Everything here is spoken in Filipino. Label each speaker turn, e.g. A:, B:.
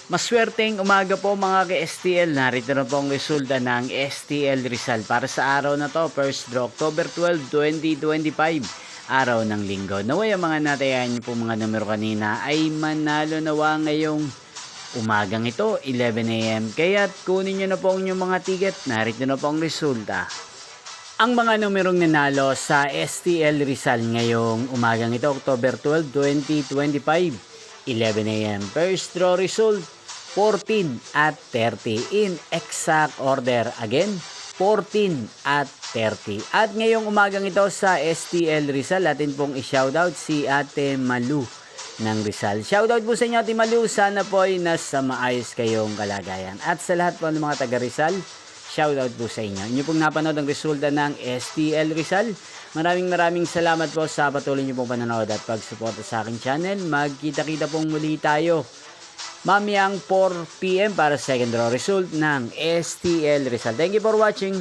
A: Maswerteng umaga po mga ka-STL. Narito na po ang resulta ng STL Rizal para sa araw na to, first draw, October 12, 2025, araw ng linggo. Naway ang mga natayan niyo po mga numero kanina ay manalo nawa ngayong umagang ito, 11 AM. Kaya't kunin niyo na po ang inyong mga ticket. Narito na po ang resulta. Ang mga numerong nanalo sa STL Rizal ngayong umagang ito, October 12, 2025, 11 AM. First draw result, 14 at 30 in exact order. Again, 14 at 30. At ngayong umagang ito sa STL Rizal, atin pong i-shoutout si Ate Malu ng Rizal. Shoutout po sa inyo, Ate Malu. Sana po ay nasa maayos kayong kalagayan. At sa lahat po ng mga taga Rizal, shoutout po sa inyo. Inyo pong napanood ang resulta ng STL Rizal. Maraming salamat po sa patuloy niyo pong panonood at pagsuporta sa aking channel. Magkita-kita pong muli tayo mamayang 4 PM para sa second draw result ng STL Rizal. Thank you for watching.